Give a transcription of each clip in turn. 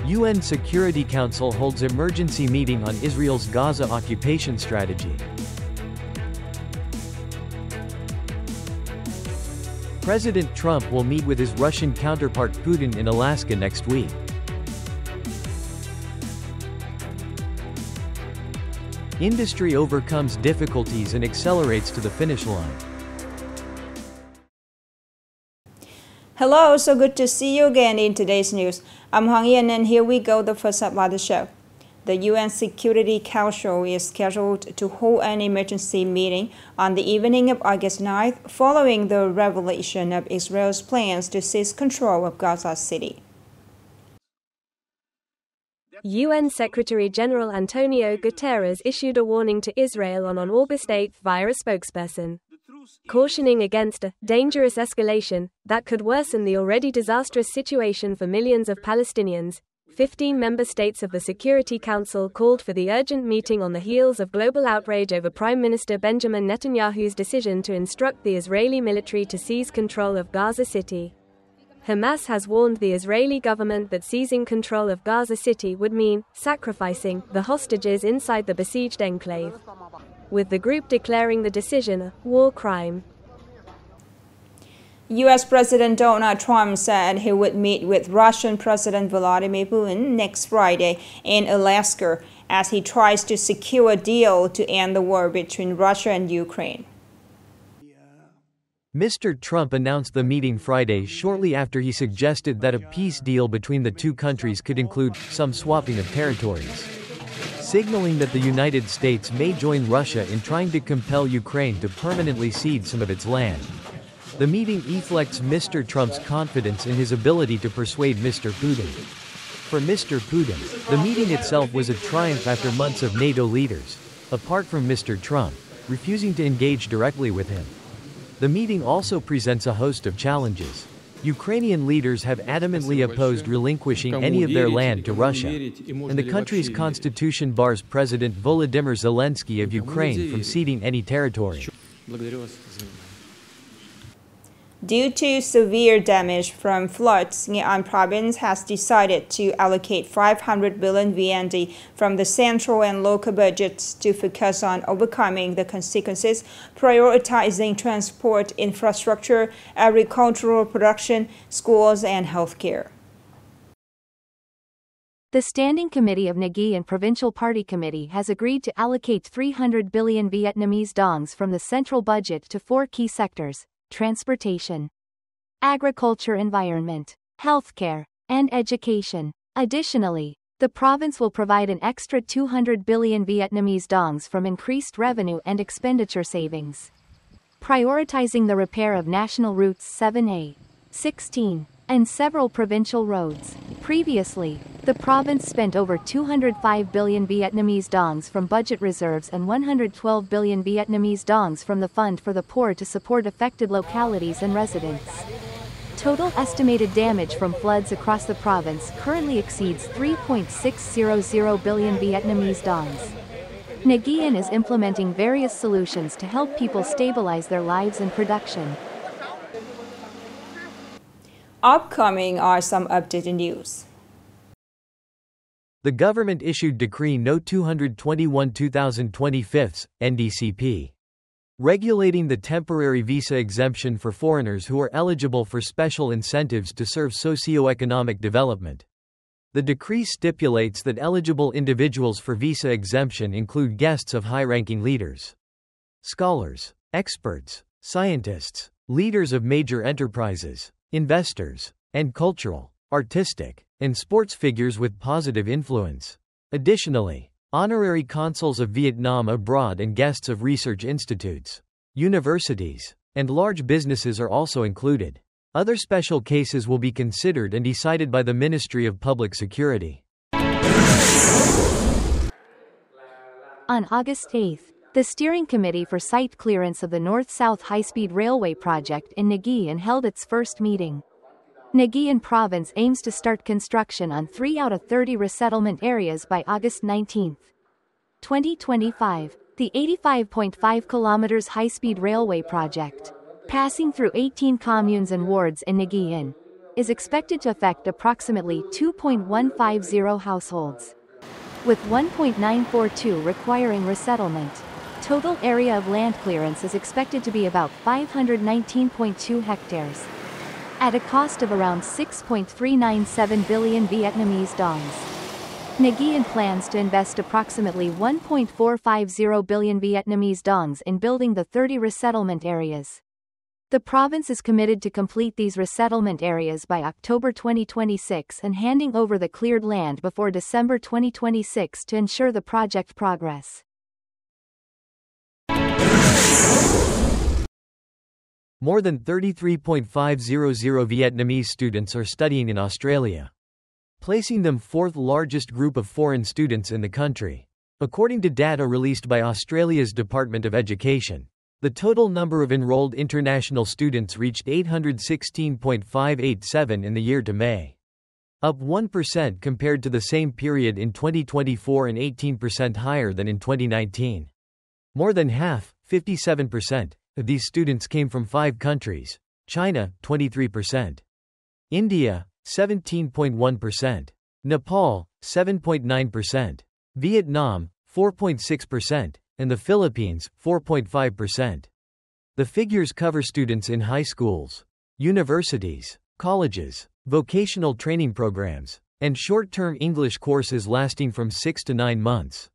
UN Security Council holds emergency meeting on Israel's Gaza occupation strategy. President Trump will meet with his Russian counterpart Putin in Alaska next week. Industry overcomes difficulties and accelerates to the finish line. Hello, so good to see you again in today's news. I'm Hoàng Yên, and here we go, the first up of the show. The UN Security Council is scheduled to hold an emergency meeting on the evening of August 9th following the revelation of Israel's plans to seize control of Gaza City. UN Secretary-General Antonio Guterres issued a warning to Israel on August 8 via a spokesperson, cautioning against a dangerous escalation that could worsen the already disastrous situation for millions of Palestinians. 15 member states of the Security Council called for the urgent meeting on the heels of global outrage over Prime Minister Benjamin Netanyahu's decision to instruct the Israeli military to seize control of Gaza City. Hamas has warned the Israeli government that seizing control of Gaza City would mean sacrificing the hostages inside the besieged enclave, with the group declaring the decision a war crime. U.S. President Donald Trump said he would meet with Russian President Vladimir Putin next Friday in Alaska as he tries to secure a deal to end the war between Russia and Ukraine. Mr. Trump announced the meeting Friday shortly after he suggested that a peace deal between the two countries could include some swapping of territories, signaling that the United States may join Russia in trying to compel Ukraine to permanently cede some of its land. The meeting reflects Mr. Trump's confidence in his ability to persuade Mr. Putin. For Mr. Putin, the meeting itself was a triumph after months of NATO leaders, apart from Mr. Trump, refusing to engage directly with him. The meeting also presents a host of challenges. Ukrainian leaders have adamantly opposed relinquishing any of their land to Russia, and the country's constitution bars President Volodymyr Zelensky of Ukraine from ceding any territory. Due to severe damage from floods, Nghệ province has decided to allocate 500 billion VND from the central and local budgets to focus on overcoming the consequences, prioritizing transport infrastructure, agricultural production, schools, and healthcare. The Standing Committee of Ngan Provincial Party Committee has agreed to allocate 300 billion Vietnamese dongs from the central budget to four key sectors: transportation, agriculture, environment, healthcare, and education. Additionally, the province will provide an extra 200 billion Vietnamese dongs from increased revenue and expenditure savings, prioritizing the repair of national routes 7A, 16, and several provincial roads. Previously, the province spent over 205 billion Vietnamese dongs from budget reserves and 112 billion Vietnamese dongs from the Fund for the Poor to support affected localities and residents. Total estimated damage from floods across the province currently exceeds 3.600 billion Vietnamese dongs. Ngan is implementing various solutions to help people stabilize their lives and production. Upcoming are some updated news. The government issued Decree No. 221/2025, NDCP, regulating the temporary visa exemption for foreigners who are eligible for special incentives to serve socio-economic development. The decree stipulates that eligible individuals for visa exemption include guests of high-ranking leaders, scholars, experts, scientists, leaders of major enterprises, investors, and cultural, artistic, and sports figures with positive influence. Additionally, honorary consuls of Vietnam abroad and guests of research institutes, universities, and large businesses are also included. Other special cases will be considered and decided by the Ministry of Public Security. On August 8, the Steering Committee for Site Clearance of the North South Highspeed Railway project in Ngan held its first meeting. Ngan Province aims to start construction on 3 out of 30 resettlement areas by August 19, 2025. The 85.5 kilometers high-speed railway project, passing through 18 communes and wards in Ngan, is expected to affect approximately 2.150 households, with 1.942 requiring resettlement. Total area of land clearance is expected to be about 519.2 hectares, at a cost of around 6.397 billion Vietnamese dongs. Nguyen plans to invest approximately 1.450 billion Vietnamese dongs in building the 30 resettlement areas. The province is committed to complete these resettlement areas by October 2026 and handing over the cleared land before December 2026 to ensure the project progress. More than 33.500 Vietnamese students are studying in Australia, placing them fourth largest group of foreign students in the country. According to data released by Australia's Department of Education, the total number of enrolled international students reached 816.587 in the year to May, up 1% compared to the same period in 2024 and 18% higher than in 2019. More than half, 57%, of these students came from 5 countries: China, 23%, India, 17.1%, Nepal, 7.9%, Vietnam, 4.6%, and the Philippines, 4.5%. The figures cover students in high schools, universities, colleges, vocational training programs, and short-term English courses lasting from 6 to 9 months.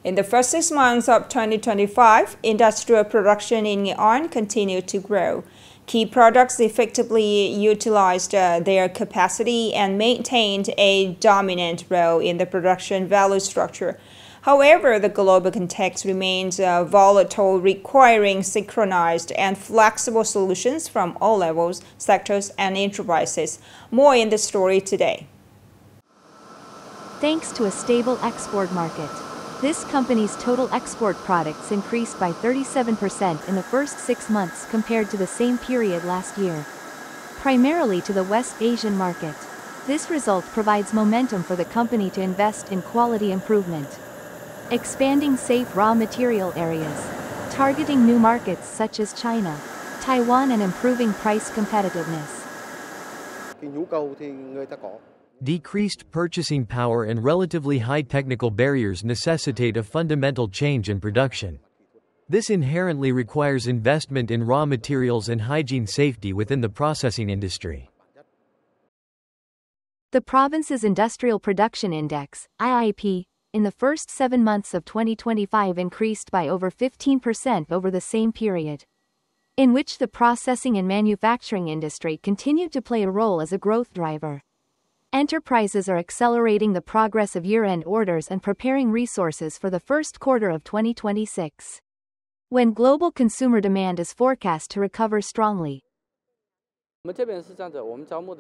In the first 6 months of 2025, industrial production in Nghệ An continued to grow. Key products effectively utilized their capacity and maintained a dominant role in the production value structure. However, the global context remains volatile, requiring synchronized and flexible solutions from all levels, sectors, and enterprises. More in the story today. Thanks to a stable export market, this company's total export products increased by 37% in the first 6 months compared to the same period last year, primarily to the West Asian market. This result provides momentum for the company to invest in quality improvement, expanding safe raw material areas, targeting new markets such as China, Taiwan, and improving price competitiveness. Decreased purchasing power and relatively high technical barriers necessitate a fundamental change in production. This inherently requires investment in raw materials and hygiene safety within the processing industry. The province's Industrial Production Index, IIP, in the first 7 months of 2025 increased by over 15% over the same period, in which the processing and manufacturing industry continued to play a role as a growth driver. Enterprises are accelerating the progress of year-end orders and preparing resources for the first quarter of 2026, when global consumer demand is forecast to recover strongly.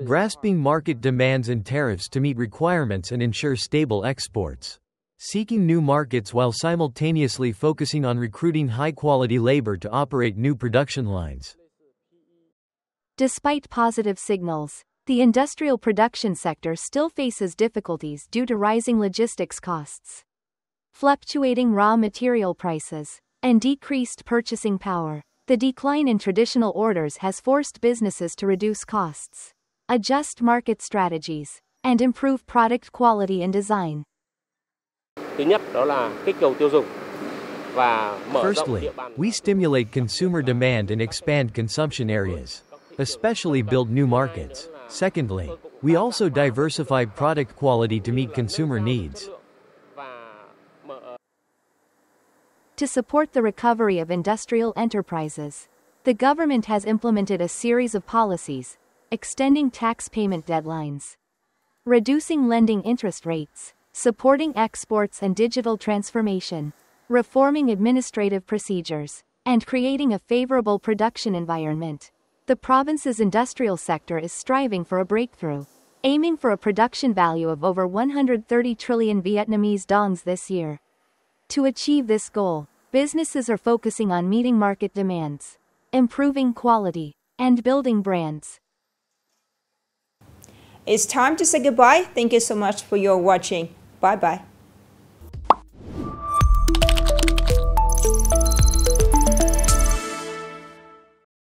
Grasping market demands and tariffs to meet requirements and ensure stable exports. Seeking new markets while simultaneously focusing on recruiting high-quality labor to operate new production lines. Despite positive signals, the industrial production sector still faces difficulties due to rising logistics costs, fluctuating raw material prices, and decreased purchasing power. The decline in traditional orders has forced businesses to reduce costs, adjust market strategies, and improve product quality and design. Firstly, we stimulate consumer demand and expand consumption areas, especially build new markets. Secondly, we also diversify product quality to meet consumer needs. To support the recovery of industrial enterprises, the government has implemented a series of policies, extending tax payment deadlines, reducing lending interest rates, supporting exports and digital transformation, reforming administrative procedures, and creating a favorable production environment. The province's industrial sector is striving for a breakthrough, aiming for a production value of over 130 trillion Vietnamese dongs this year. To achieve this goal, businesses are focusing on meeting market demands, improving quality, and building brands. It's time to say goodbye. Thank you so much for your watching. Bye-bye.